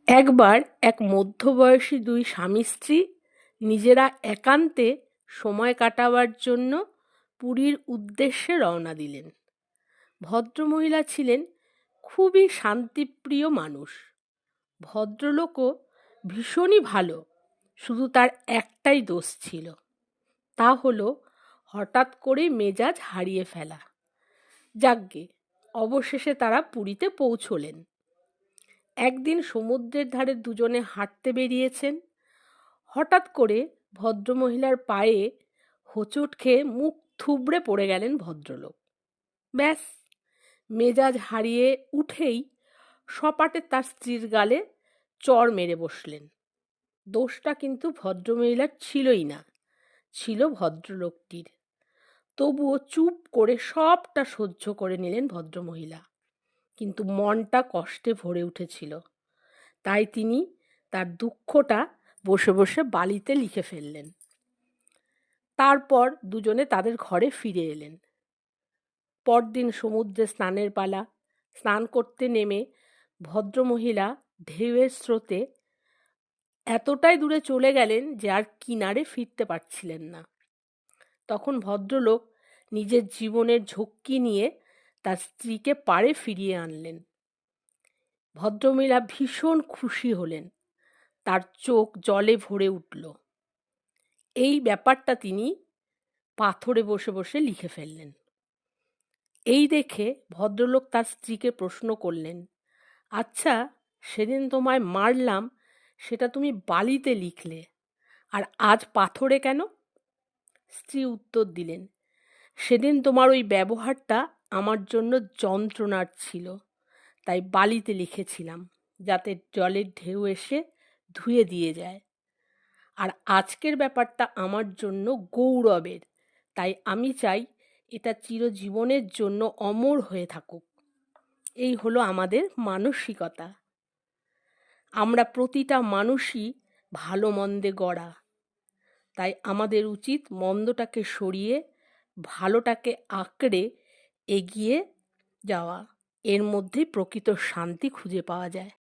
একবার এক মধ্যবয়সী দুই স্বামী-স্ত্রী নিজেরা একান্তে সময় কাটাবার জন্য পুরীর উদ্দেশ্যে রওনা দিলেন। ভদ্রমহিলা ছিলেন খুবই শান্তিপ্রিয় মানুষ। ভদ্রলোকও ভীষণই ভালো, শুধু তার একটাই দোষ ছিল, তা হলো হঠাৎ করেই মেজাজ হারিয়ে ফেলা। যাকগে, অবশেষে তারা পুরীতে পৌঁছলেন। একদিন সমুদ্রের ধারে দুজনে হাঁটতে বেরিয়েছেন। হঠাৎ করে ভদ্রমহিলার পায়ে হোঁচট খেয়ে মুখ থুবড়ে পড়ে গেলেন ভদ্রলোক। ব্যাস, মেজাজ হারিয়ে উঠেই সপাটে তার স্ত্রীর গালে চড় মেরে বসলেন। দোষটা কিন্তু ভদ্রমহিলার ছিলই না, ছিল ভদ্রলোকটির। তবুও চুপ করে সবটা সহ্য করে নিলেন ভদ্রমহিলা, কিন্তু মনটা কষ্টে ভরে উঠেছিল। তাই তিনি তার দুঃখটা বসে বসে বালিতে লিখে ফেললেন। তারপর দুজনে তাদের ঘরে ফিরে এলেন। পরদিন সমুদ্রে স্নানের পালা। স্নান করতে নেমে ভদ্রমহিলা ঢেউয়ের স্রোতে এতটাই দূরে চলে গেলেন যে আর কিনারে ফিরতে পারছিলেন না। তখন ভদ্রলোক নিজের জীবনের ঝক্কি নিয়ে তার স্ত্রীকে পাড়ে ফিরিয়ে আনলেন। ভদ্রমহিলা ভীষণ খুশি হলেন, তার চোখ জলে ভরে উঠল। এই ব্যাপারটা তিনি পাথরে বসে বসে লিখে ফেললেন। এই দেখে ভদ্রলোক তার স্ত্রীকে প্রশ্ন করলেন, আচ্ছা, সেদিন তোমায় মারলাম সেটা তুমি বালিতে লিখলে, আর আজ পাথরে কেন? স্ত্রী উত্তর দিলেন, সেদিন তোমার ওই ব্যবহারটা আমার জন্য যন্ত্রণার ছিল, তাই বালিতে লিখেছিলাম, যাতে জলের ঢেউ এসে ধুয়ে দিয়ে যায়। আর আজকের ব্যাপারটা আমার জন্য গৌরবের, তাই আমি চাই এটা চিরজীবনের জন্য অমর হয়ে থাকুক। এই হলো আমাদের মানসিকতা। আমরা প্রতিটা মানুষই ভালো মন্দে গড়া, তাই আমাদের উচিত মন্দটাকে সরিয়ে ভালোটাকে আঁকড়ে এগিয়ে যাওয়া। এর মধ্যেই প্রকৃত শান্তি খুঁজে পাওয়া যায়।